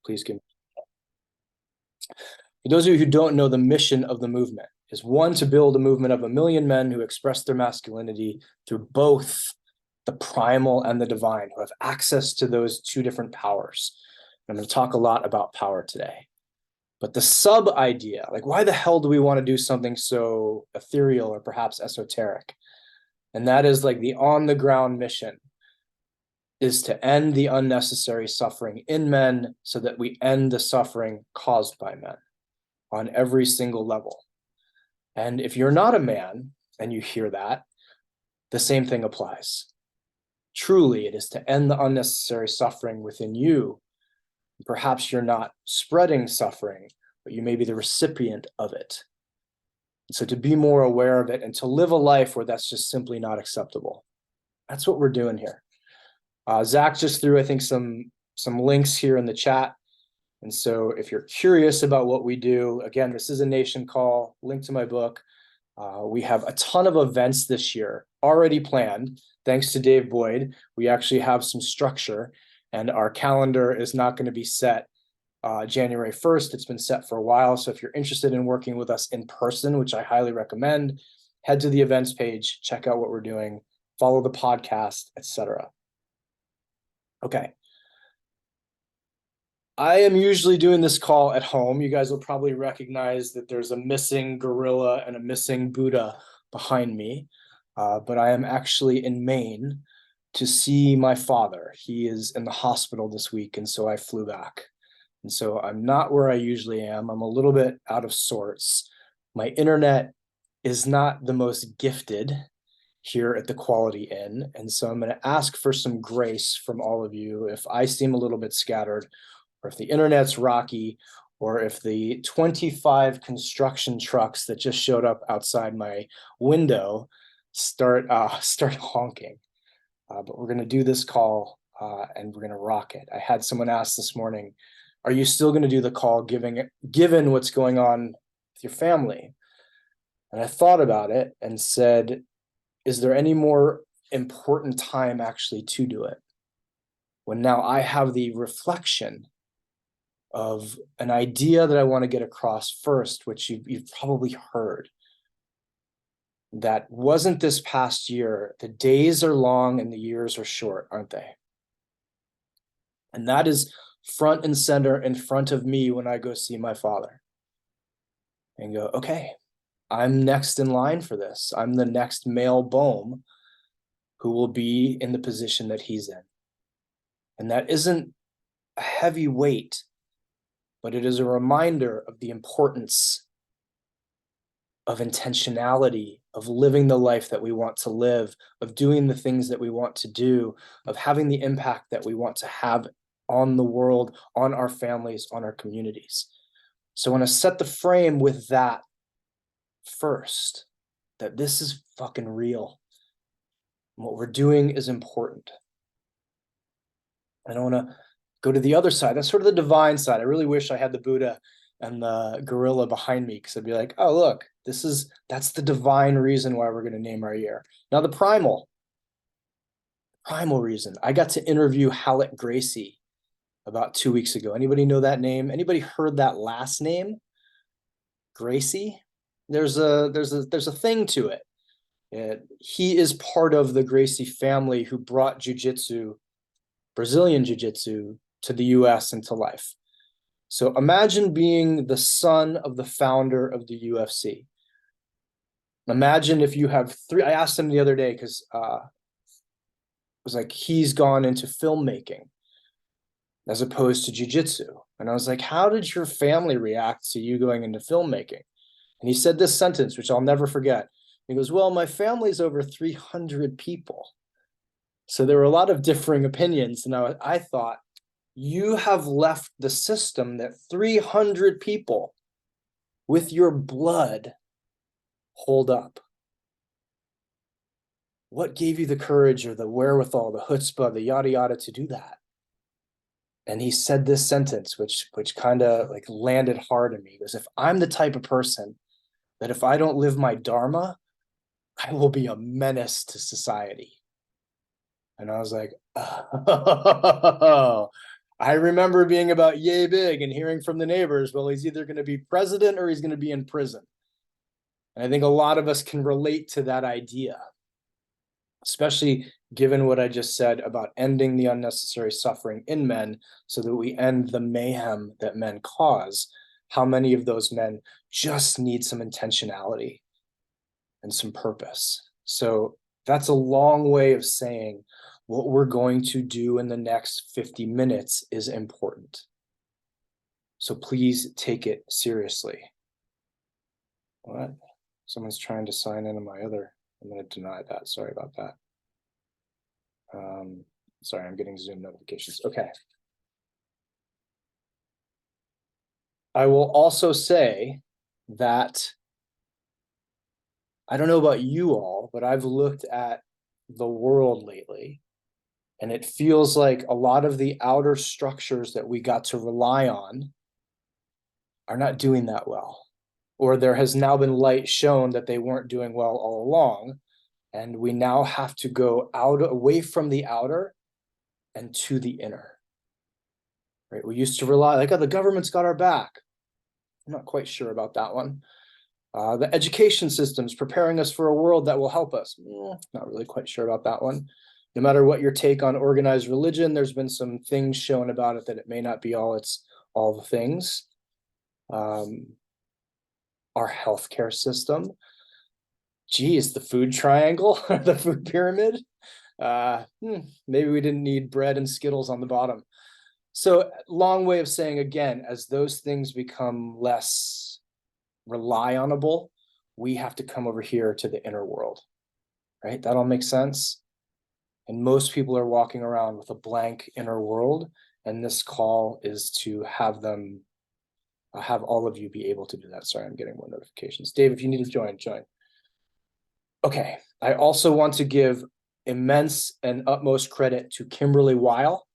Please give me. For those of you who don't know, the mission of the movement is one, to build a movement of 1 million men who express their masculinity through both the primal and the divine, who have access to those two different powers. I'm going to talk a lot about power today. But the sub idea, like, why the hell do we want to do something so ethereal or perhaps esoteric? And that is like the on the ground mission is to end the unnecessary suffering in men so that we end the suffering caused by men on every single level. And if you're not a man and you hear that, the same thing applies. Truly, it is to end the unnecessary suffering within you. Perhaps you're not spreading suffering, but you may be the recipient of it. So to be more aware of it and to live a life where that's just simply not acceptable. That's what we're doing here. Zach just threw, I think, some links here in the chat. And so if you're curious about what we do, again, this is a nation call, link to my book. We have a ton of events this year already planned. Thanks to Dave Boyd, we actually have some structure, and our calendar is not going to be set January 1st. It's been set for a while. So if you're interested in working with us in person, which I highly recommend, head to the events page, check out what we're doing, follow the podcast, etc. Okay. I am usually doing this call at home. You guys will probably recognize that there's a missing gorilla and a missing Buddha behind me. But I am actually in Maine to see my father. He is in the hospital this week, and so I flew back. And so I'm not where I usually am. I'm a little bit out of sorts. My internet is not the most gifted here at the Quality Inn. And so I'm going to ask for some grace from all of you if I seem a little bit scattered, or if the internet's rocky, or if the 25 construction trucks that just showed up outside my window start honking. But we're going to do this call and we're going to rock it. I had someone ask this morning, are you still going to do the call given what's going on with your family? And I thought about it and said, is there any more important time actually to do it? When now I have the reflection of an idea that I want to get across first, which you've probably heard. That wasn't this past year. The days are long and the years are short, aren't they? And that is front and center in front of me when I go see my father. And go, okay, I'm next in line for this. I'm the next male Boehm who will be in the position that he's in. And that isn't a heavy weight, but it is a reminder of the importance of intentionality, of living the life that we want to live, of doing the things that we want to do, of having the impact that we want to have on the world, on our families, on our communities. So I want to set the frame with that first, that this is fucking real. And what we're doing is important. I don't want to go to the other side. That's sort of the divine side. I really wish I had the Buddha and the gorilla behind me, because I'd be like, oh, look, that's the divine reason why we're going to name our year. Now, the primal reason. I got to interview Hallett Gracie about 2 weeks ago. Anybody know that name? Anybody heard that last name? Gracie? There's a thing to it. He is part of the Gracie family who brought jiu-jitsu, Brazilian jiu-jitsu, to the US and to life. So imagine being the son of the founder of the UFC. Imagine if you have three. I asked him the other day because it was like he's gone into filmmaking as opposed to jiu-jitsu. And I was like, how did your family react to you going into filmmaking? And he said this sentence, which I'll never forget. He goes, well, my family's over 300 people. So there were a lot of differing opinions. And I thought, you have left the system that 300 people with your blood hold up. What gave you the courage or the wherewithal, the chutzpah, the yada yada to do that? And he said this sentence, which kind of like landed hard in me. He goes, if I'm the type of person that if I don't live my dharma, I will be a menace to society. And I was like, oh, I remember being about yay big and hearing from the neighbors, well, he's either going to be president or he's going to be in prison. And I think a lot of us can relate to that idea, especially given what I just said about ending the unnecessary suffering in men so that we end the mayhem that men cause. How many of those men just need some intentionality and some purpose? So that's a long way of saying what we're going to do in the next 50 minutes is important. So please take it seriously. What? Someone's trying to sign into my other. I'm going to deny that. Sorry about that. Sorry, I'm getting Zoom notifications. Okay. I will also say that I don't know about you all, but I've looked at the world lately, and it feels like a lot of the outer structures that we got to rely on are not doing that well. Or there has now been light shown that they weren't doing well all along. And we now have to go out away from the outer and to the inner. Right? We used to rely like, oh, the government's got our back. I'm not quite sure about that one. The education system's preparing us for a world that will help us. Not really quite sure about that one. No matter what your take on organized religion, there's been some things shown about it that it may not be all the things. Our healthcare system. Geez, the food triangle, the food pyramid. Maybe we didn't need bread and Skittles on the bottom. So long way of saying, again, as those things become less rely-onable, we have to come over here to the inner world, right? That all makes sense. And most people are walking around with a blank inner world. And this call is to have them, have all of you be able to do that. Sorry, I'm getting more notifications. Dave, if you need to join. Okay, I also want to give immense and utmost credit to Kimberly Weil,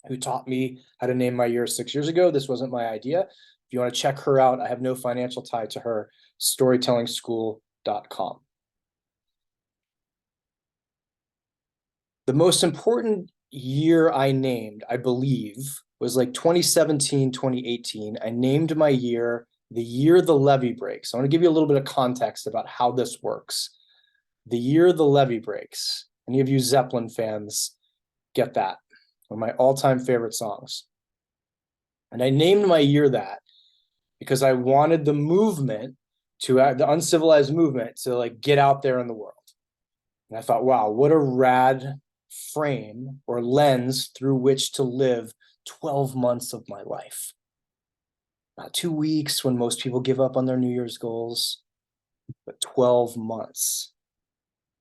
who taught me how to name my year 6 years ago. This wasn't my idea. If you want to check her out, I have no financial tie to her, storytellingschool.com. The most important year I named, I believe, was like 2017, 2018. I named my year the year the levee breaks. I want to give you a little bit of context about how this works. The year the levee breaks. Any of you Zeppelin fans get that? One of my all-time favorite songs. And I named my year that because I wanted the movement to the uncivilized movement to like get out there in the world. And I thought, wow, what a rad frame or lens through which to live 12 months of my life. Not 2 weeks when most people give up on their New Year's goals, but 12 months.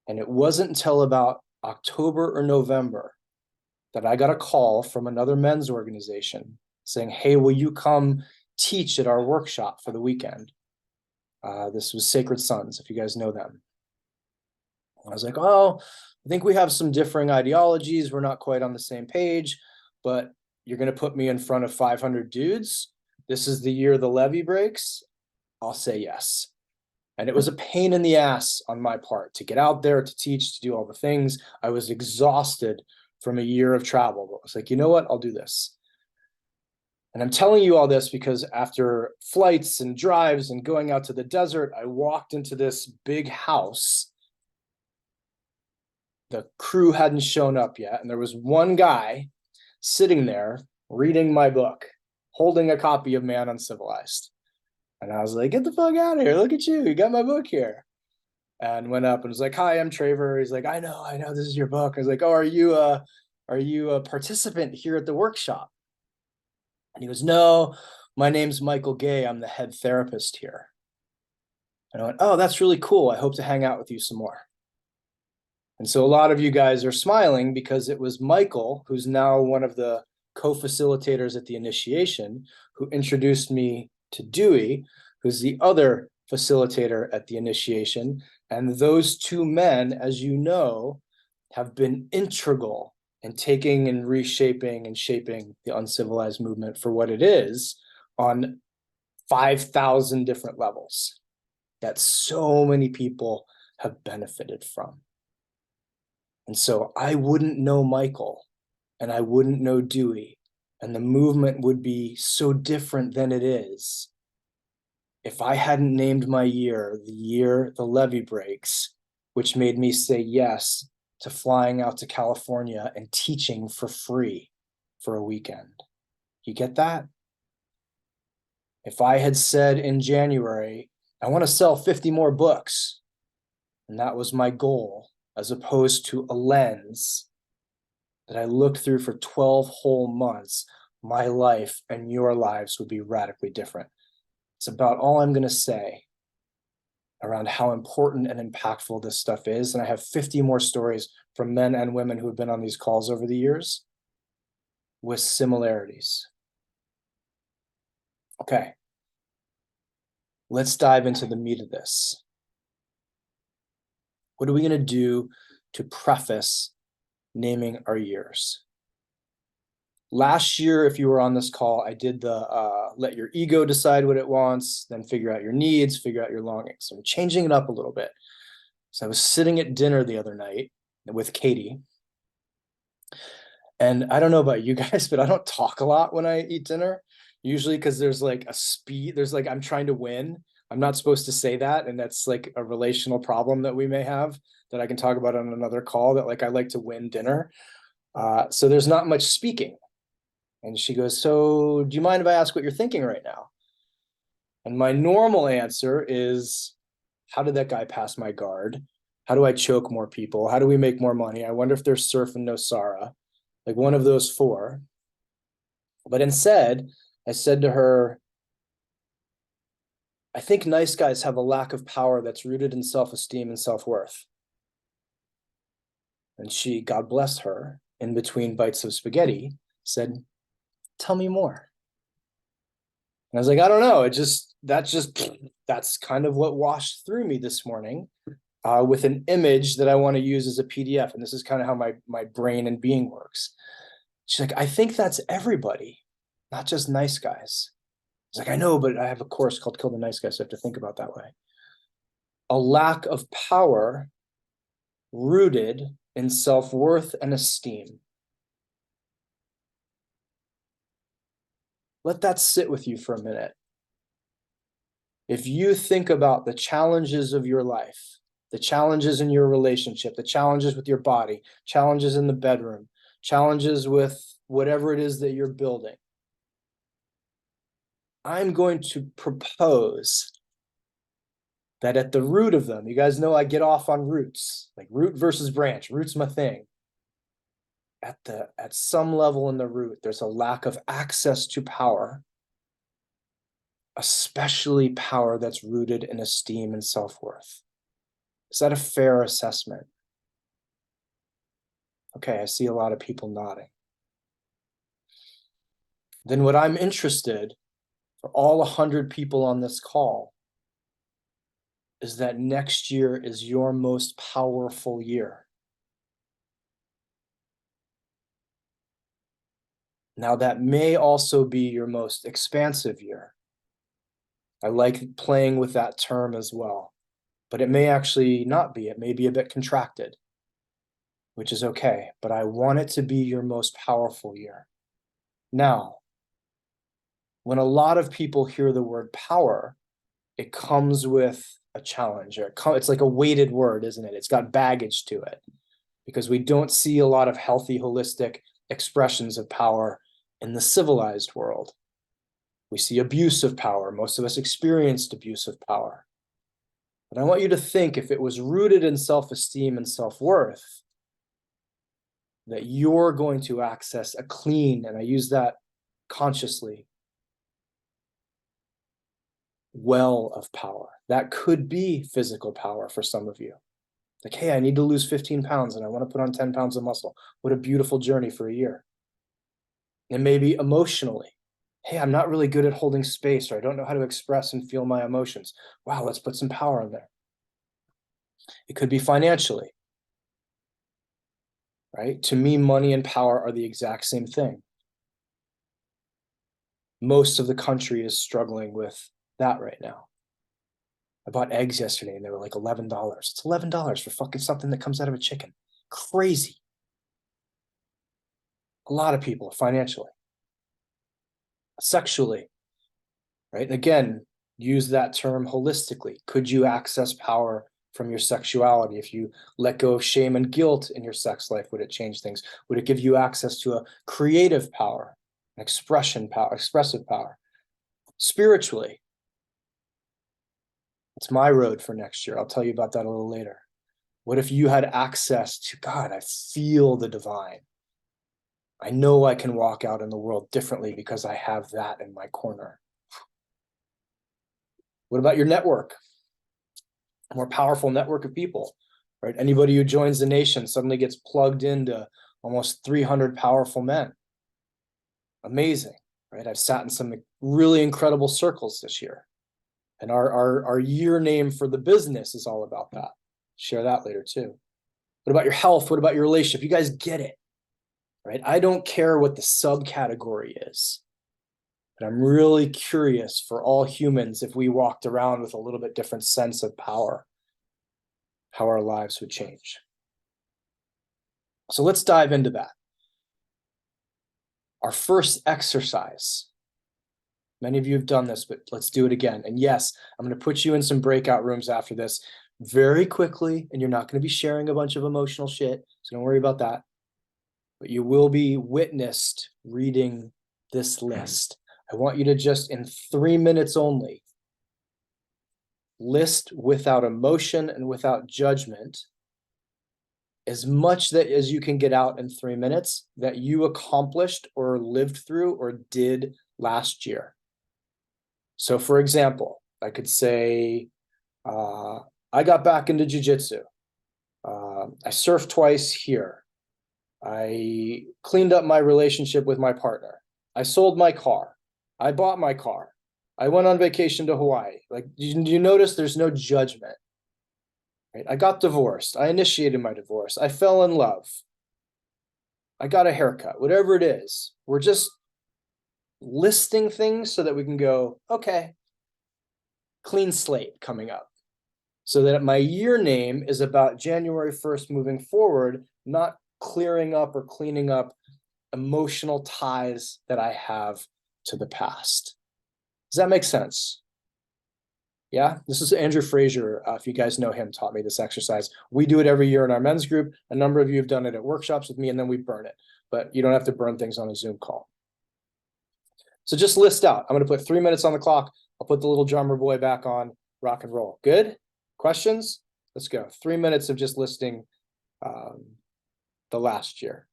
And it wasn't until about October or November that I got a call from another men's organization saying, hey, will you come teach at our workshop for the weekend? This was Sacred Sons, if you guys know them. I was like, oh, I think we have some differing ideologies. We're not quite on the same page, but you're going to put me in front of 500 dudes. This is the year the levee breaks. I'll say yes. And it was a pain in the ass on my part to get out there, to teach, to do all the things. I was exhausted from a year of travel, but I was like, you know what? I'll do this. And I'm telling you all this because after flights and drives and going out to the desert, I walked into this big house. The crew hadn't shown up yet. And there was one guy sitting there reading my book, holding a copy of Man Uncivilized. And I was like, get the fuck out of here. Look at you. You got my book here. And went up and was like, hi, I'm Traver. He's like, I know, this is your book. I was like, oh, are you a participant here at the workshop? And he goes, no, my name's Michael Gay. I'm the head therapist here. And I went, oh, that's really cool. I hope to hang out with you some more. And so a lot of you guys are smiling because it was Michael, who's now one of the co-facilitators at the initiation, who introduced me to Dewey, who's the other facilitator at the initiation. And those two men, as you know, have been integral in taking and reshaping and shaping the uncivilized movement for what it is on 5,000 different levels that so many people have benefited from. And so I wouldn't know Michael and I wouldn't know Dewey and the movement would be so different than it is if I hadn't named my year the levee breaks, which made me say yes to flying out to California and teaching for free for a weekend. You get that? If I had said in January, I want to sell 50 more books, and that was my goal, as opposed to a lens that I looked through for 12 whole months, my life and your lives would be radically different. It's about all I'm going to say around how important and impactful this stuff is. And I have 50 more stories from men and women who have been on these calls over the years with similarities. Okay, let's dive into the meat of this. What are we going to do to preface naming our years? Last year, if you were on this call, I did the let your ego decide what it wants, then figure out your needs, figure out your longings. So I'm changing it up a little bit. So I was sitting at dinner the other night with Katie. And I don't know about you guys, but I don't talk a lot when I eat dinner, usually because there's like a speed, there's like, I'm trying to win. I'm not supposed to say that. And that's like a relational problem that we may have that I can talk about on another call, that like I like to win dinner. So there's not much speaking. And she goes, so do you mind if I ask what you're thinking right now? And my normal answer is, how did that guy pass my guard? How do I choke more people? How do we make more money? I wonder if there's surf and no Sara, like one of those four. But instead, I said to her, I think nice guys have a lack of power that's rooted in self-esteem and self-worth. And she, God bless her, in between bites of spaghetti, said, tell me more. And I was like, I don't know. That's kind of what washed through me this morning with an image that I want to use as a PDF. And this is kind of how my brain and being works. She's like, I think that's everybody, not just nice guys. I was like, I know, but I have a course called Kill the Nice Guys, so I have to think about that way. A lack of power rooted in self-worth and esteem. Let that sit with you for a minute. If you think about the challenges of your life, the challenges in your relationship, the challenges with your body, challenges in the bedroom, challenges with whatever it is that you're building, I'm going to propose that at the root of them, you guys know I get off on roots, like root versus branch. Root's my thing. At some level in the root, there's a lack of access to power, especially power that's rooted in esteem and self-worth. Is that a fair assessment? Okay, I see a lot of people nodding. Then what I'm interested for all 100 people on this call is that next year is your most powerful year. Now, that may also be your most expansive year. I like playing with that term as well, but it may actually not be. It may be a bit contracted, which is okay, but I want it to be your most powerful year. Now, when a lot of people hear the word power, it comes with a challenge. It's like a weighted word, isn't it? It's got baggage to it because we don't see a lot of healthy, holistic expressions of power in the civilized world. We see abuse of power. Most of us experienced abuse of power. But I want you to think, if it was rooted in self-esteem and self-worth, that you're going to access a clean, and I use that consciously, well of power. That could be physical power for some of you. Like, hey, I need to lose 15 pounds and I want to put on 10 pounds of muscle. What a beautiful journey for a year. And maybe emotionally, hey, I'm not really good at holding space, or I don't know how to express and feel my emotions. Wow, let's put some power in there. It could be financially, right? To me, money and power are the exact same thing. Most of the country is struggling with that right now. I bought eggs yesterday and they were like $11. It's $11 for fucking something that comes out of a chicken. Crazy. A lot of people financially. sexually, right? And again, use that term holistically. Could you access power from your sexuality? If you let go of shame and guilt in your sex life, would it change things? Would it give you access to a creative power, expression power, expressive power? Spiritually, it's my road for next year. I'll tell you about that a little later. What if you had access to God? I feel the divine. I know I can walk out in the world differently because I have that in my corner. What about your network? A more powerful network of people, right? Anybody who joins the nation suddenly gets plugged into almost 300 powerful men. Amazing, right? I've sat in some really incredible circles this year. And our year name for the business is all about that. Share that later too. What about your health? What about your relationship? You guys get it, right? I don't care what the subcategory is, but I'm really curious for all humans, if we walked around with a little bit different sense of power, how our lives would change. So let's dive into that. Our first exercise. Many of you have done this, but let's do it again. And yes, I'm going to put you in some breakout rooms after this very quickly, and you're not going to be sharing a bunch of emotional shit, so don't worry about that. But you will be witnessed reading this list. I want you to just, in 3 minutes only, list without emotion and without judgment as much that as you can get out in 3 minutes that you accomplished or lived through or did last year. So for example, I could say, I got back into jiu-jitsu. I surfed twice here. I cleaned up my relationship with my partner. I sold my car. I bought my car. I went on vacation to Hawaii. Like, do you notice there's no judgment? Right? I got divorced. I initiated my divorce. I fell in love. I got a haircut. Whatever it is, we're just listing things so that we can go, okay, clean slate coming up. So that my year name is about January 1st moving forward, not clearing up or cleaning up emotional ties that I have to the past. Does that make sense? Yeah, this is Andrew Frazier. If you guys know him, taught me this exercise. We do it every year in our men's group. A number of you have done it at workshops with me, and then we burn it. But you don't have to burn things on a Zoom call. So just list out. I'm going to put 3 minutes on the clock. I'll put the little drummer boy back on. Rock and roll. Good? Questions? Let's go. 3 minutes of just listing the last year.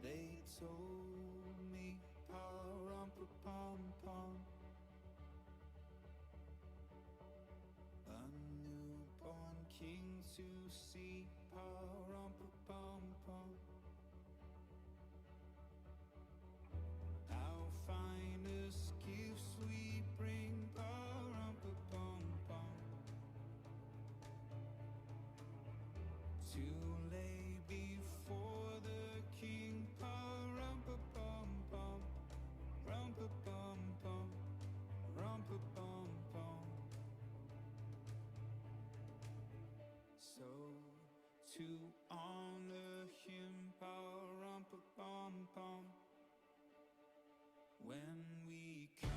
They told me, pa-rum-pa-pum-pum, a newborn king to see, pa-rum-pa-pum-pum. Our finest gifts we bring, pa-rum-pa-pum-pum, to lay before the king, pa-rum-pa-pum-pum, rum-pa-pum-pum, rum-pa-pum-pum. So to honor him, pa-rum-pa-pum-pum, when we come.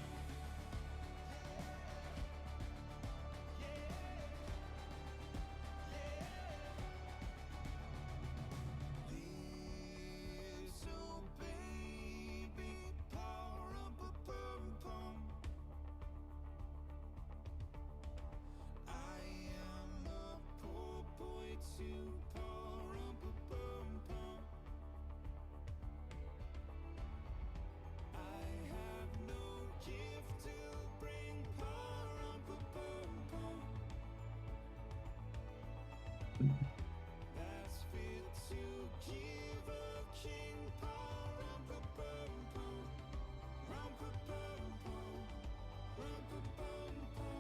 Little baby, pa-rum-pa-pum-pum, I am a poor boy too, pa-rum-pa-pum-pum. I have no gift to bring, pa-rum-pa-pum-pum, that's fit to give a king, pa-rum-pa-pum-pum, rum-pa-pum-pum, rum-pa-pum-pum.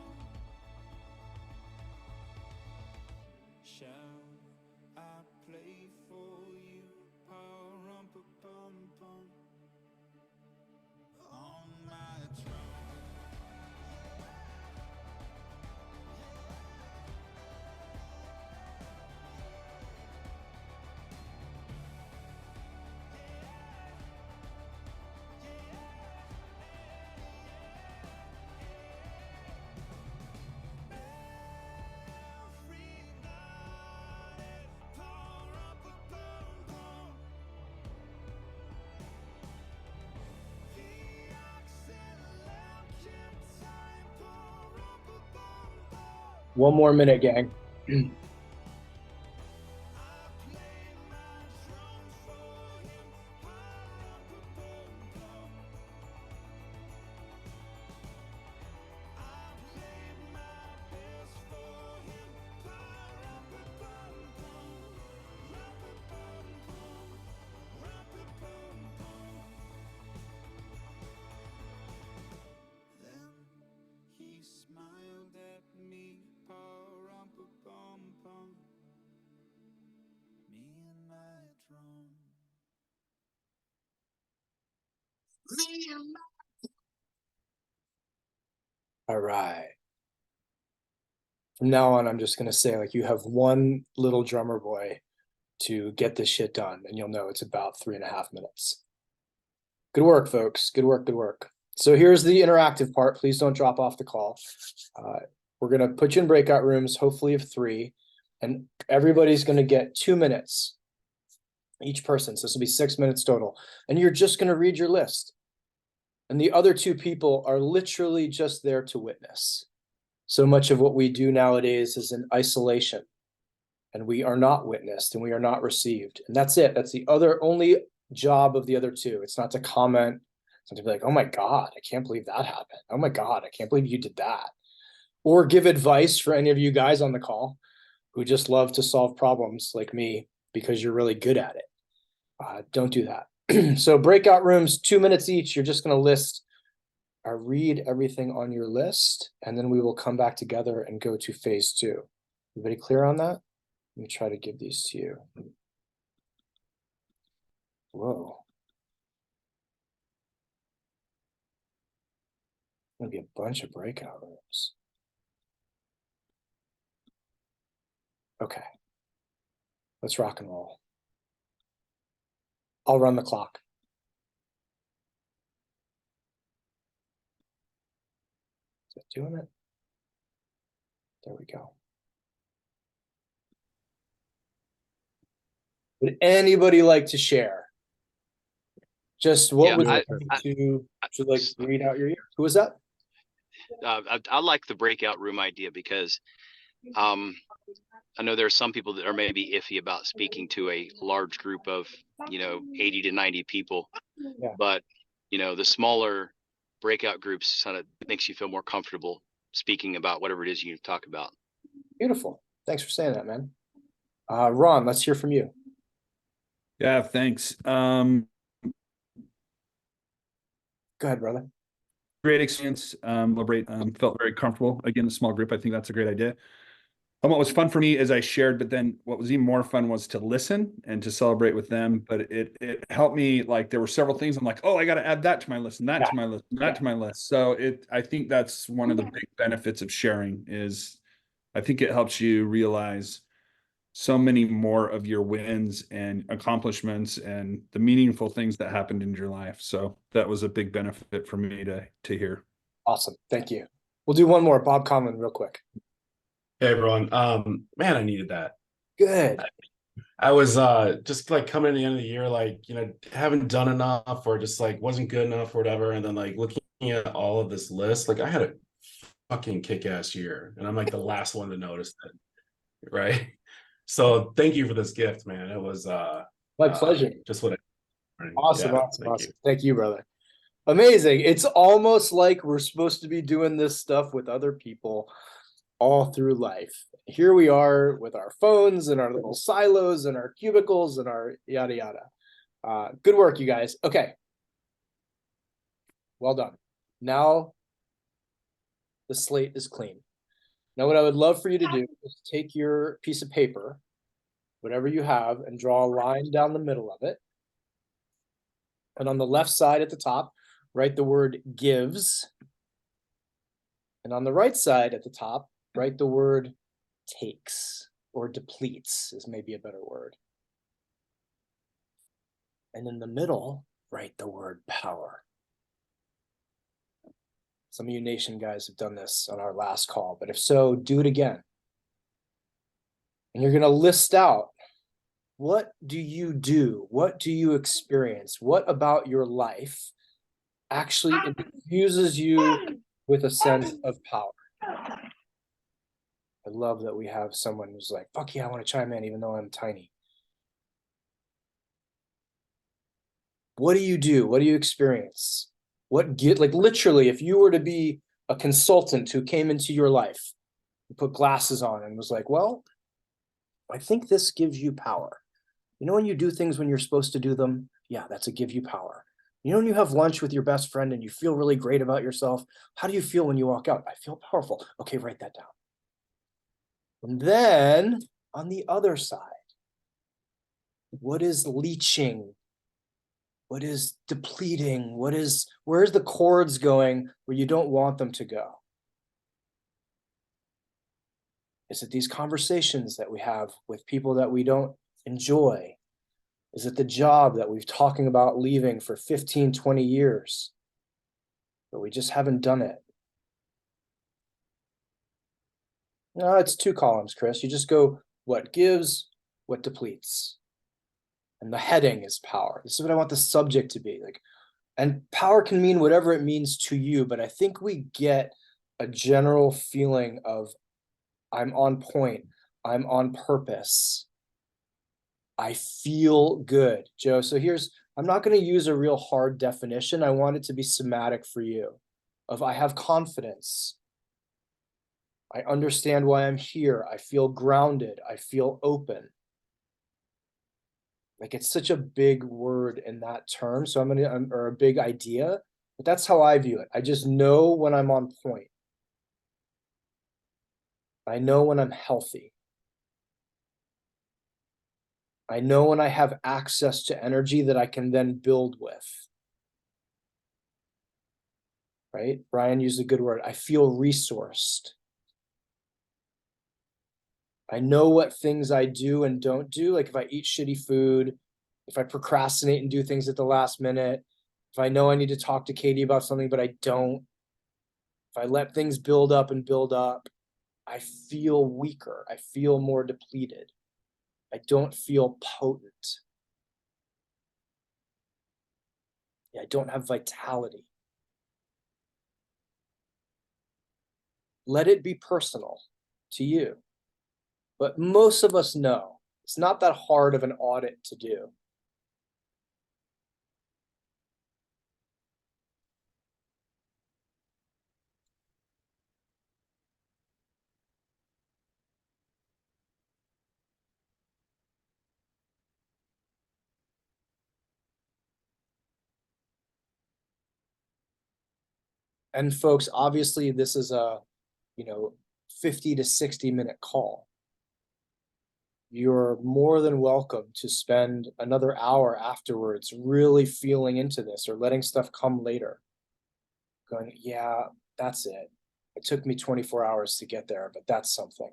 One more minute, gang. Then he smiled at me, pa-rum-pa-pum-pum. Me and my drum. All right. From now on, I'm just gonna say, like, you have one little drummer boy to get this shit done, and you'll know it's about 3.5 minutes. Good work, folks. Good work, good work. So here's the interactive part. Please don't drop off the call. We're gonna put you in breakout rooms, hopefully of 3, and everybody's gonna get 2 minutes, each person. So this will be 6 minutes total. And you're just gonna read your list. And the other 2 people are literally just there to witness. So much of what we do nowadays is in isolation, and we are not witnessed and we are not received. And that's it. That's the only job of the other 2. It's not to comment, it's not to be like, oh my God, I can't believe that happened. Oh my God, I can't believe you did that. Or give advice for any of you guys on the call who just love to solve problems like me because you're really good at it. Don't do that. So breakout rooms, 2 minutes each. You're just going to list or read everything on your list, and then we will come back together and go to phase 2. Everybody clear on that? Let me try to give these to you. Whoa. Gonna be a bunch of breakout rooms. Okay. Let's rock and roll. I'll run the clock. Is it doing it? There we go. Would anybody like to share? Just what was to like read out your ear? Who was that? I like the breakout room idea because I know there are some people that are maybe iffy about speaking to a large group of 80 to 90 people, Yeah. but the smaller breakout groups kind of makes you feel more comfortable speaking about whatever it is you talk about. Beautiful. Thanks for saying that, man. Ron, let's hear from you. Yeah, thanks. Go ahead, brother. Great experience. Felt very comfortable. Again, a small group. I think that's a great idea. And what was fun for me is I shared, but then what was even more fun was to listen and to celebrate with them. But it helped me, like there were several things I'm like, oh, I got to add that to my list and that to my list and that to my list. So I think that's one of the big benefits of sharing is I think it helps you realize so many more of your wins and accomplishments and the meaningful things that happened in your life. So that was a big benefit for me to hear. Awesome. Thank you. We'll do one more. Bob Conlon, real quick. Hey everyone. Man, I needed that. Good. I was just like coming to the end of the year, like, haven't done enough or just like wasn't good enough or whatever. And then like looking at all of this list, like I had a fucking kick-ass year and I'm like the last one to notice it. Right. So thank you for this gift, man. It was My pleasure. Just what Awesome, yeah, awesome, awesome. Thank you, brother. Amazing. It's almost like we're supposed to be doing this stuff with other people all through life. Here we are with our phones and our little silos and our cubicles and our yada yada. Good work, you guys. Okay. Well done. Now the slate is clean. Now what I would love for you to do is take your piece of paper, whatever you have, and draw a line down the middle of it. And on the left side at the top, write the word gives. And on the right side at the top, write the word takes, or depletes is maybe a better word. And in the middle, write the word power. Some of you nation guys have done this on our last call, but if so, do it again. And you're going to list out, what do you do? What do you experience? What about your life actually infuses you with a sense of power? I love that we have someone who's like, fuck yeah, I want to chime in even though I'm tiny. What do you do? What do you experience? Like literally, if you were to be a consultant who came into your life, put glasses on and was like, well, I think this gives you power. You know, when you do things when you're supposed to do them, yeah, that's a give you power. You know, when you have lunch with your best friend and you feel really great about yourself, how do you feel when you walk out? I feel powerful. Okay, write that down. And then on the other side, what is leaching? What is depleting? Where's the cords going where you don't want them to go? Is it these conversations that we have with people that we don't enjoy? Is it the job that we've talking about leaving for 15, 20 years, but we just haven't done it? No, it's 2 columns, Chris. You just go what gives, what depletes. And the heading is power. This is what I want the subject to be. Like, and power can mean whatever it means to you, but I think we get a general feeling of I'm on point, I'm on purpose, I feel good, Joe. So I'm not going to use a real hard definition. I want it to be somatic for you of I have confidence. I understand why I'm here. I feel grounded. I feel open. Like it's such a big word in that term. So or a big idea, but that's how I view it. I just know when I'm on point. I know when I'm healthy. I know when I have access to energy that I can then build with. Right? Brian used a good word. I feel resourced. I know what things I do and don't do. Like if I eat shitty food, if I procrastinate and do things at the last minute, if I know I need to talk to Katie about something, but I don't, if I let things build up and build up, I feel weaker. I feel more depleted. I don't feel potent. I don't have vitality. Let it be personal to you. But most of us know it's not that hard of an audit to do. And folks, obviously this is a, 50 to 60-minute call. You're more than welcome to spend another hour afterwards really feeling into this or letting stuff come later. Going, yeah, that's it. It took me 24 hours to get there, but that's something.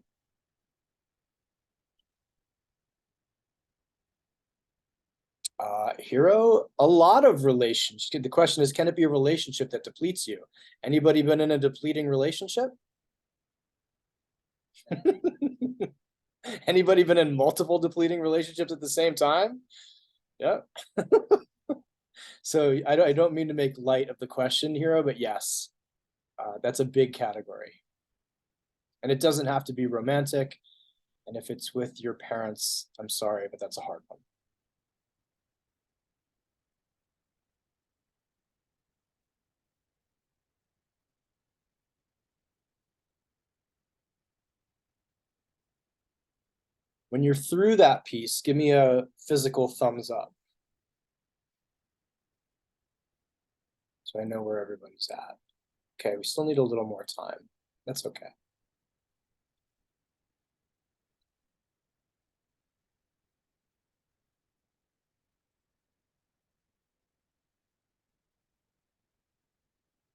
Hero, a lot of relationships. The question is, can it be a relationship that depletes you? Anybody been in a depleting relationship? Anybody been in multiple depleting relationships at the same time? Yeah. So I don't mean to make light of the question, Hero, but yes, that's a big category. And it doesn't have to be romantic. And if it's with your parents, I'm sorry, but that's a hard one. When you're through that piece, give me a physical thumbs up. So I know where everybody's at. Okay, we still need a little more time. That's okay.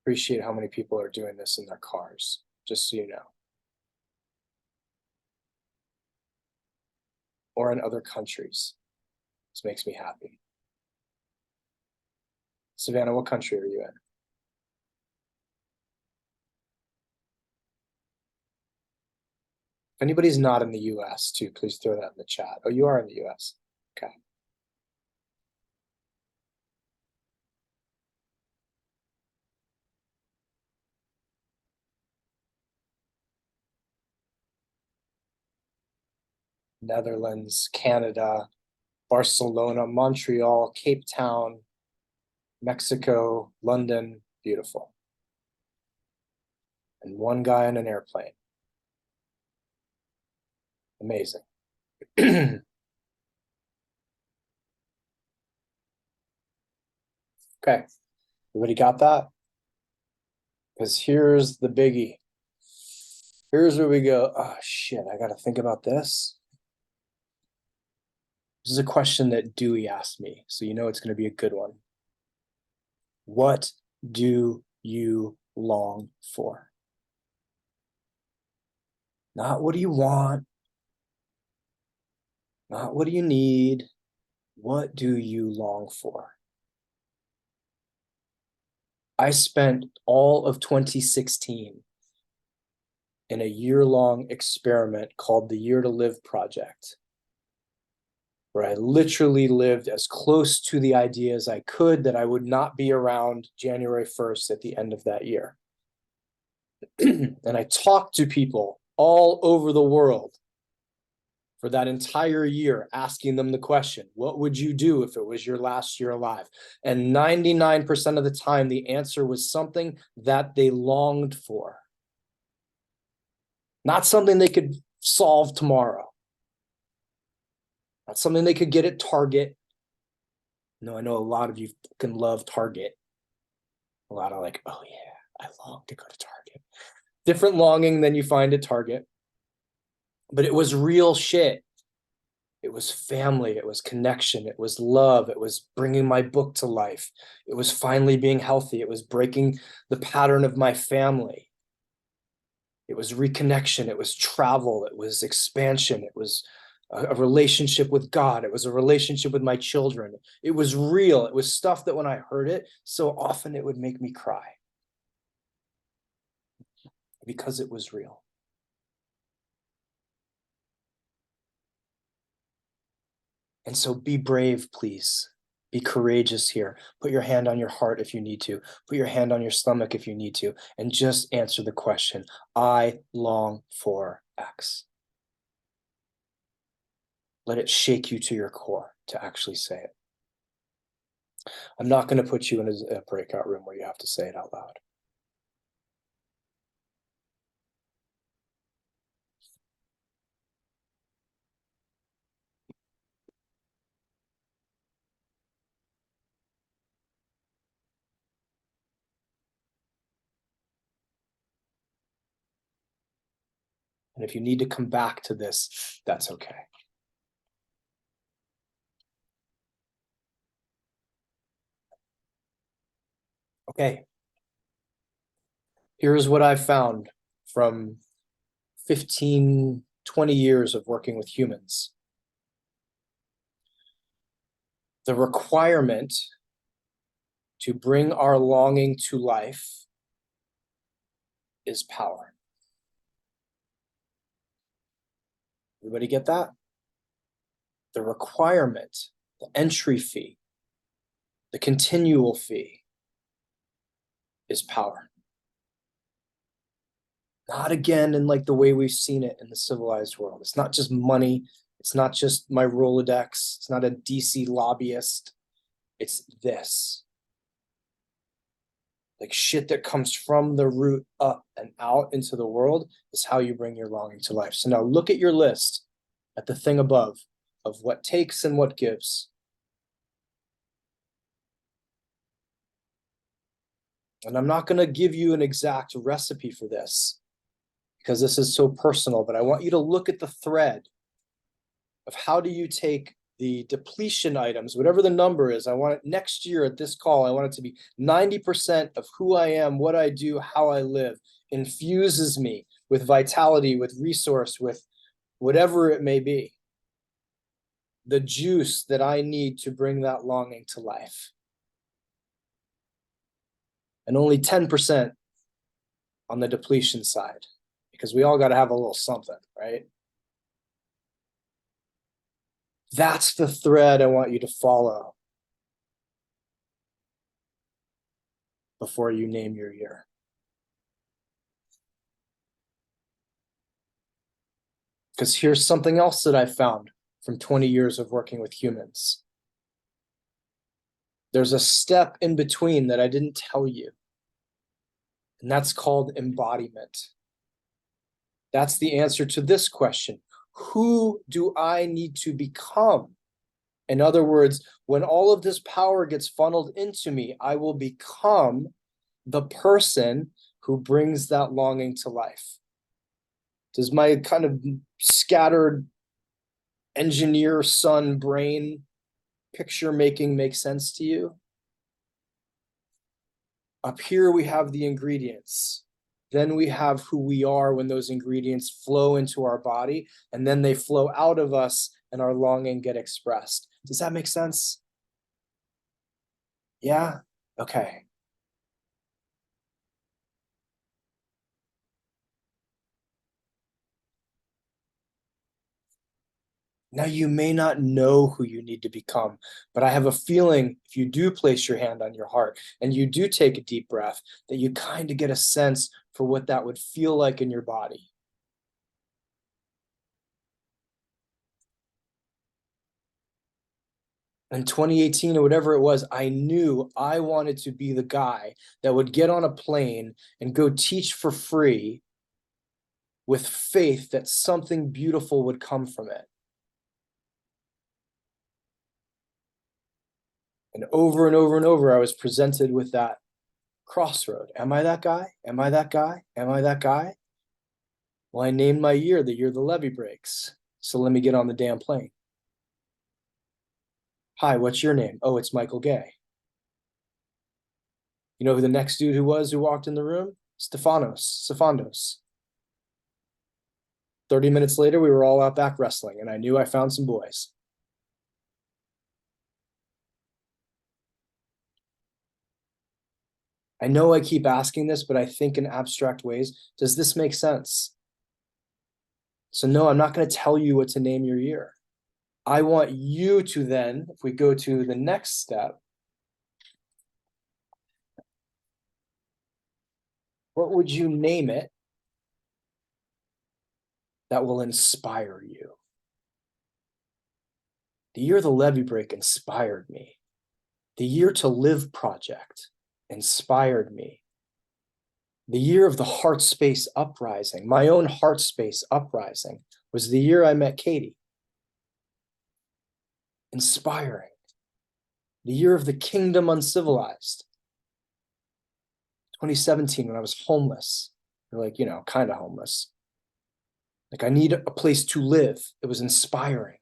Appreciate how many people are doing this in their cars, just so you know. Or in other countries. This makes me happy. Savannah, what country are you in? If anybody's not in the US too, please throw that in the chat. Oh, you are in the US. Okay. Netherlands, Canada, Barcelona, Montreal, Cape Town, Mexico, London, beautiful. And one guy on an airplane. Amazing. Okay, everybody got that? Because here's the biggie. Here's where we go, oh shit, I gotta think about this. This is a question that Dewey asked me, so you know it's gonna be a good one. What do you long for? Not what do you want? Not what do you need? What do you long for? I spent all of 2016 in a year-long experiment called the Year to Live Project, where I literally lived as close to the idea as I could that I would not be around January 1st at the end of that year. And I talked to people all over the world for that entire year, asking them the question, what would you do if it was your last year alive? And 99% of the time, the answer was something that they longed for. Not something they could solve tomorrow. Not something they could get at Target. No, I know a lot of you can love Target. A lot of like, oh yeah, I long to go to Target. Different longing than you find at Target. But it was real shit. It was family, it was connection, it was love, it was bringing my book to life. It was finally being healthy, it was breaking the pattern of my family. It was reconnection, it was travel, it was expansion, it was a relationship with God, it was a relationship with my children. It was real, it was stuff that when I heard it, so often it would make me cry. Because it was real. And so be brave, please. Be courageous here. Put your hand on your heart if you need to. Put your hand on your stomach if you need to. And just answer the question, I long for X. Let it shake you to your core to actually say it. I'm not going to put you in a breakout room where you have to say it out loud. And if you need to come back to this, that's okay. Okay. Here's what I've found from 15, 20 years of working with humans. The requirement to bring our longing to life is power. Everybody get that? The requirement, the entry fee, the continual fee is power. Not again in like the way we've seen it in the civilized world. It's not just money. It's not just my Rolodex. It's not a DC lobbyist. It's this. Like shit that comes from the root up and out into the world is how you bring your longing to life. So now look at your list at the thing above of what takes and what gives. And I'm not going to give you an exact recipe for this because this is so personal, but I want you to look at the thread of how do you take the depletion items, whatever the number is. I want it next year at this call, I want it to be 90% of who I am, what I do, how I live, infuses me with vitality, with resource, with whatever it may be. The juice that I need to bring that longing to life. And only 10% on the depletion side, because we all got to have a little something, right? That's the thread I want you to follow before you name your year. Because here's something else that I found from 20 years of working with humans. There's a step in between that I didn't tell you. And that's called embodiment. That's the answer to this question. Who do I need to become? In other words, when all of this power gets funneled into me, I will become the person who brings that longing to life. Does my kind of scattered engineer son brain picture making make sense to you? Up here we have the ingredients. Then we have who we are when those ingredients flow into our body, and then they flow out of us and our longing get expressed. Does that make sense? Yeah? Okay. Now, you may not know who you need to become, but I have a feeling if you do place your hand on your heart and you do take a deep breath, that you kind of get a sense for what that would feel like in your body. In 2018 or whatever it was, I knew I wanted to be the guy that would get on a plane and go teach for free with faith that something beautiful would come from it. And over and over and over, I was presented with that crossroad. Am I that guy? Am I that guy? Am I that guy? Well, I named my year the year the levee breaks. So let me get on the damn plane. Hi, what's your name? Oh, it's Michael Gay. You know who the next dude who walked in the room? Stefandos. 30 minutes later, we were all out back wrestling, and I knew I found some boys. I know I keep asking this, but I think in abstract ways. Does this make sense? So no, I'm not going to tell you what to name your year. I want you to then, if we go to the next step, what would you name it that will inspire you? The year the levee break inspired me. The Year to Live project inspired me. The year of the heart space uprising, my own heart space uprising, was the year I met Katie. Inspiring. The year of the kingdom uncivilized. 2017, when I was homeless, or like, kind of homeless. Like, I need a place to live. It was inspiring.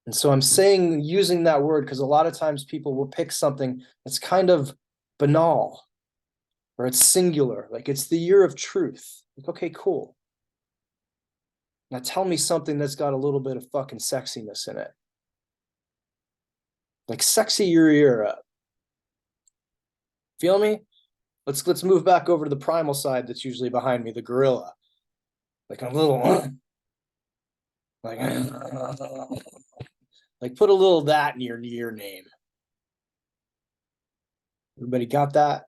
And so I'm saying, using that word, because a lot of times people will pick something that's kind of banal, or it's singular, like it's the year of truth. Like, okay, cool. Now tell me something that's got a little bit of fucking sexiness in it. Like, sexy your ear up. Feel me? Let's move back over to the primal side that's usually behind me, the gorilla. Like a little like like put a little of that in your name. Everybody got that?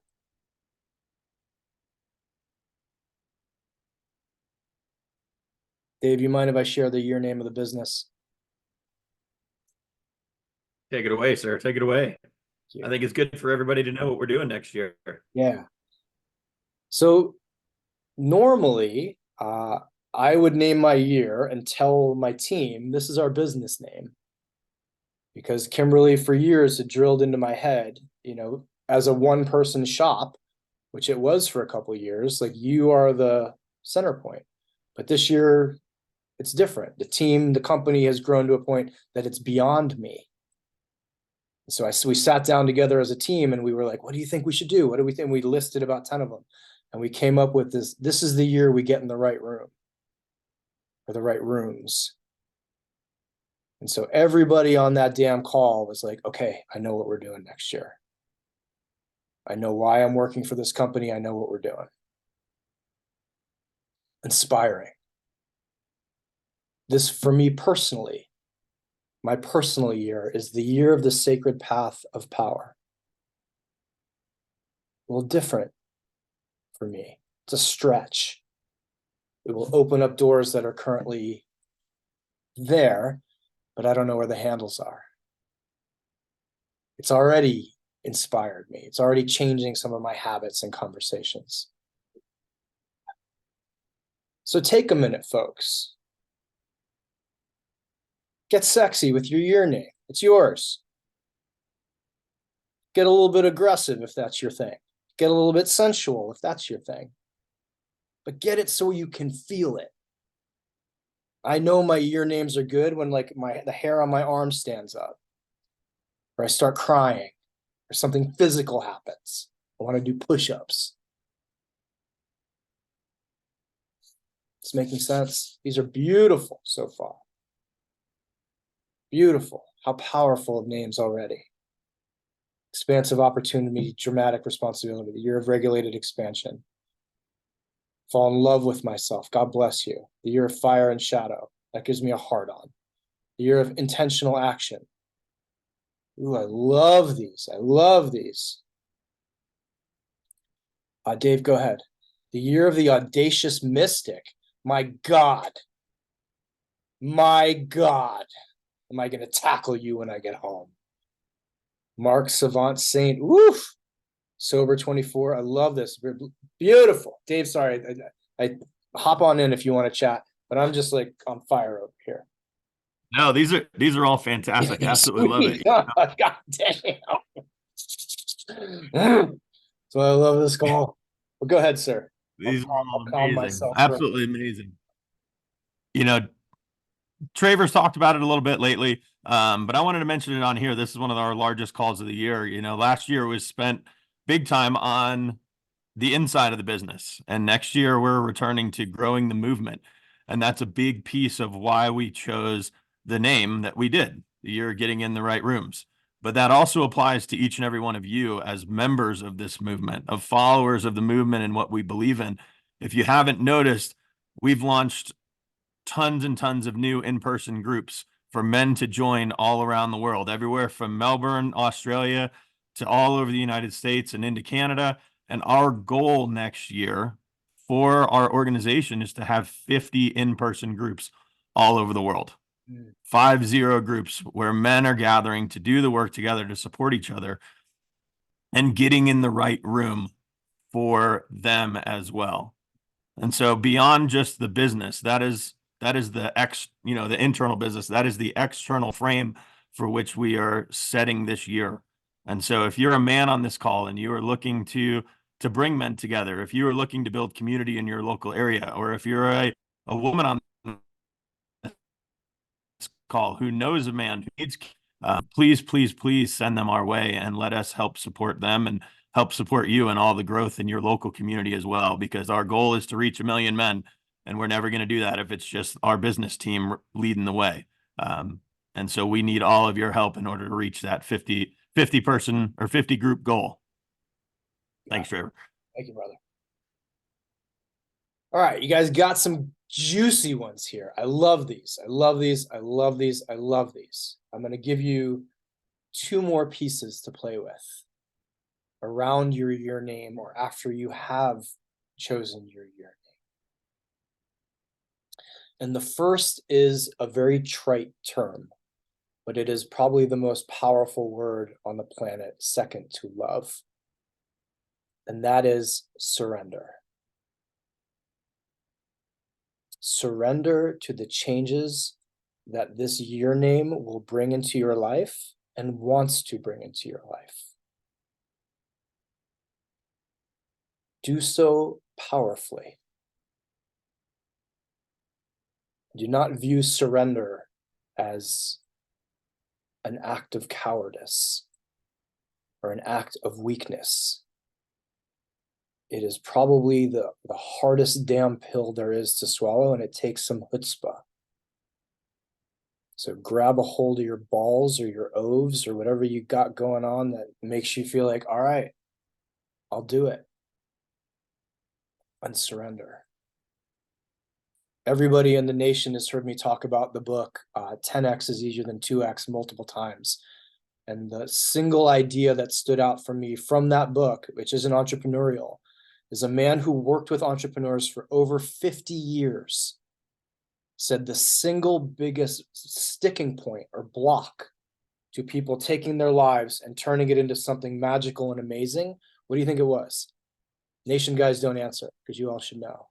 Dave, you mind if I share the year name of the business? Take it away, sir. Take it away. I think it's good for everybody to know what we're doing next year. Yeah. So normally, I would name my year and tell my team, this is our business name. Because Kimberly, for years, had drilled into my head, as a one-person shop, which it was for a couple of years, like, you are the center point. But this year, it's different. The company has grown to a point that it's beyond me. So we sat down together as a team and we were like, what do you think we should do? What do we think? We listed about 10 of them. And we came up with this is the year we get in the right room, or the right rooms. And so everybody on that damn call was like, okay, I know what we're doing next year. I know why I'm working for this company. I know what we're doing. Inspiring. This, for me personally, my personal year is the year of the sacred path of power. A little different for me. It's a stretch. It will open up doors that are currently there, but I don't know where the handles are. It's already inspired me. It's already changing some of my habits and conversations. So take a minute, folks. Get sexy with your year name. It's yours. Get a little bit aggressive if that's your thing. Get a little bit sensual if that's your thing. But get it so you can feel it. I know my year names are good when like the hair on my arm stands up, or I start crying, or something physical happens. I want to do push-ups. It's making sense. These are beautiful so far. Beautiful. How powerful of names already. Expansive opportunity, dramatic responsibility, the year of regulated expansion. Fall in love with myself. God bless you. The year of fire and shadow. That gives me a heart on. The year of intentional action. Ooh, I love these. I love these. Dave, go ahead. The year of the audacious mystic. My God. My God. Am I going to tackle you when I get home? Mark Savant Saint. Woof. Sober 24. I love this. Beautiful. Dave, sorry. I hop on in if you want to chat, but I'm just like on fire over here. No, these are all fantastic. Absolutely love it. God damn. So I love this call. Well, go ahead, sir. These are all I'll calm amazing. myself Absolutely amazing. You know, Traver's talked about it a little bit lately, but I wanted to mention it on here. This is one of our largest calls of the year. You know, last year was spent big time on the inside of the business, and next year we're returning to growing the movement, and that's a big piece of why we chose the name that we did. You're getting in the right rooms. But that also applies to each and every one of you as members of this movement, of followers of the movement and what we believe in. If you haven't noticed, we've launched tons and tons of new in-person groups for men to join all around the world, everywhere from Melbourne, Australia, to all over the United States and into Canada. And our goal next year for our organization is to have 50 in-person groups all over the world. 50 groups where men are gathering to do the work together to support each other and getting in the right room for them as well. And so beyond just the business, that is the internal business, that is the external frame for which we are setting this year. And so if you're a man on this call and you are looking to bring men together, if you are looking to build community in your local area, or if you're a woman on call who knows a man who needs, please send them our way and let us help support them and help support you and all the growth in your local community as well, because our goal is to reach 1 million men, and we're never going to do that if it's just our business team leading the way. And so we need all of your help in order to reach that 50 person or 50 group goal. Thanks, Traver. Thank you, brother. All right, you guys got some juicy ones here. I love these. I love these. I love these. I love these. I'm going to give you 2 more pieces to play with around your year name or after you have chosen your year name. And the first is a very trite term, but it is probably the most powerful word on the planet, second to love. And that is surrender. Surrender to the changes that this year name will bring into your life and wants to bring into your life. Do so powerfully. Do not view surrender as an act of cowardice or an act of weakness. It is probably the hardest damn pill there is to swallow, and it takes some chutzpah. So grab a hold of your balls or your oves or whatever you got going on that makes you feel like, all right, I'll do it. And surrender. Everybody in the nation has heard me talk about the book 10x is easier than 2x multiple times. And the single idea that stood out for me from that book, which isn't entrepreneurial, is a man who worked with entrepreneurs for over 50 years, said the single biggest sticking point or block to people taking their lives and turning it into something magical and amazing. What do you think it was? Nation guys, don't answer because you all should know.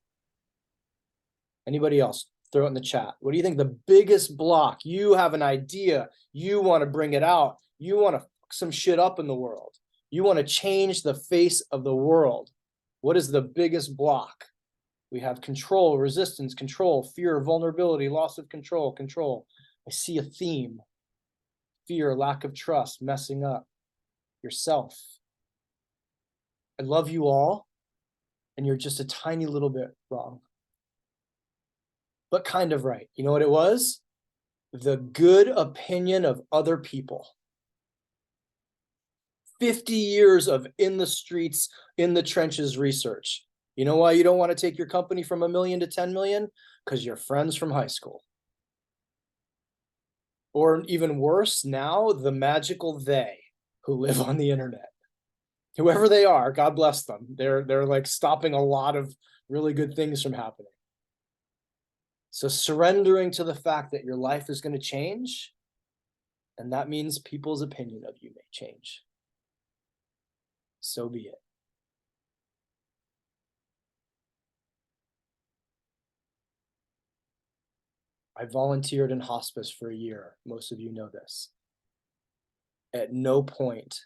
Anybody else? Throw it in the chat. What do you think the biggest block? You have an idea. You want to bring it out. You want to fuck some shit up in the world. You want to change the face of the world. What is the biggest block? We have control, resistance, control, fear, vulnerability, loss of control, control. I see a theme. Fear, lack of trust, messing up yourself. I love you all, and you're just a tiny little bit wrong. But kind of right. You know what it was? The good opinion of other people. 50 years of in the streets, in the trenches research. You know why you don't want to take your company from 1 million to 10 million? Because you're friends from high school. Or even worse, now the magical they who live on the internet. Whoever they are, God bless them. They're like stopping a lot of really good things from happening. So surrendering to the fact that your life is going to change, and that means people's opinion of you may change. So be it. I volunteered in hospice for a year. Most of you know this. At no point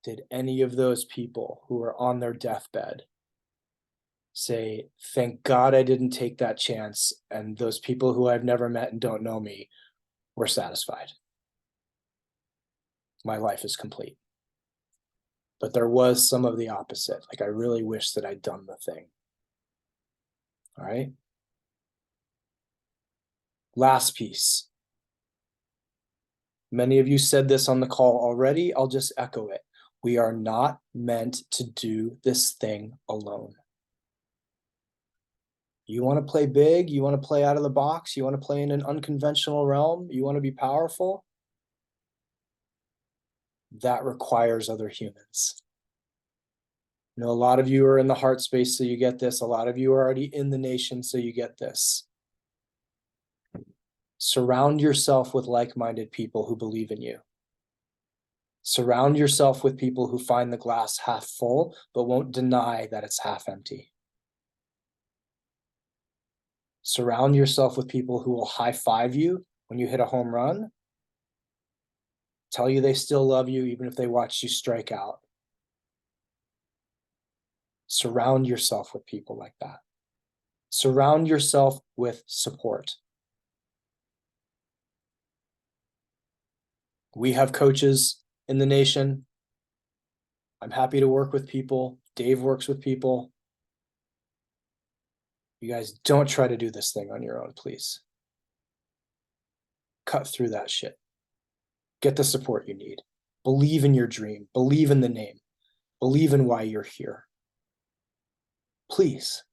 did any of those people who were on their deathbed say, thank God I didn't take that chance, and those people who I've never met and don't know me were satisfied. My life is complete. But there was some of the opposite. Like, I really wish that I'd done the thing. All right. Last piece. Many of you said this on the call already. I'll just echo it. We are not meant to do this thing alone. You want to play big? You want to play out of the box? You want to play in an unconventional realm? You want to be powerful? That requires other humans. You know, a lot of you are in the heart space, so you get this. A lot of you are already in the nation, so you get this. Surround yourself with like-minded people who believe in you. Surround yourself with people who find the glass half full, but won't deny that it's half empty. Surround yourself with people who will high-five you when you hit a home run, tell you they still love you even if they watch you strike out. Surround yourself with people like that. Surround yourself with support. We have coaches in the nation. I'm happy to work with people. Dave works with people. You guys don't try to do this thing on your own, please. Cut through that shit. Get the support you need. Believe in your dream. Believe in the name. Believe in why you're here. Please.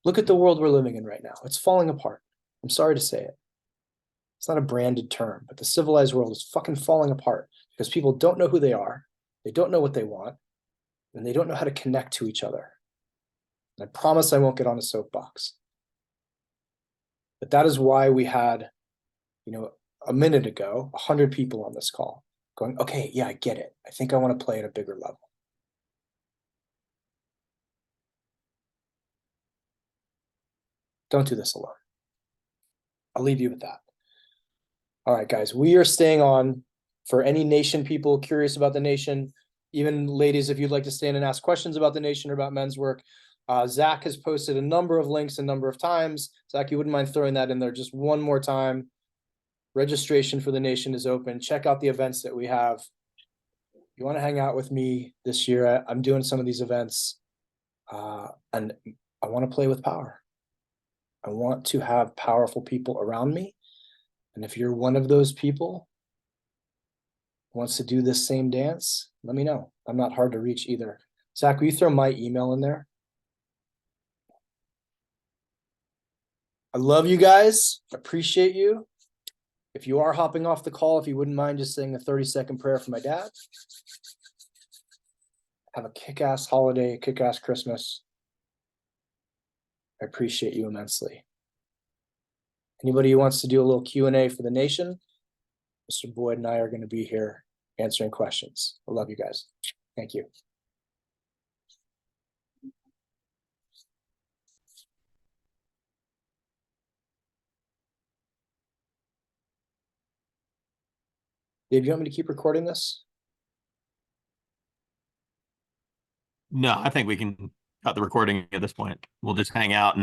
Look at the world we're living in right now. It's falling apart. I'm sorry to say it. It's not a branded term, but the civilized world is fucking falling apart because people don't know who they are. They don't know what they want, and they don't know how to connect to each other. And I promise I won't get on a soapbox. But that is why we had, a minute ago, 100 people on this call going, okay, yeah, I get it. I think I want to play at a bigger level. Don't do this alone. I'll leave you with that. All right, guys, we are staying on for any nation people curious about the nation. Even ladies, if you'd like to stay in and ask questions about the nation or about men's work, Zach has posted a number of links a number of times. Zach, you wouldn't mind throwing that in there just one more time. Registration for the nation is open. Check out the events that we have. If you want to hang out with me this year, I'm doing some of these events, and I want to play with power. I want to have powerful people around me. And if you're one of those people who wants to do this same dance, let me know. I'm not hard to reach either. Zach, will you throw my email in there? I love you guys. Appreciate you. If you are hopping off the call, if you wouldn't mind just saying a 30-second prayer for my dad. Have a kick-ass holiday, kick-ass Christmas. I appreciate you immensely. Anybody who wants to do a little Q&A for the nation, Mr. Boyd and I are going to be here answering questions. I love you guys. Thank you. Dave, you want me to keep recording this? No, I think we can cut the recording at this point. We'll just hang out and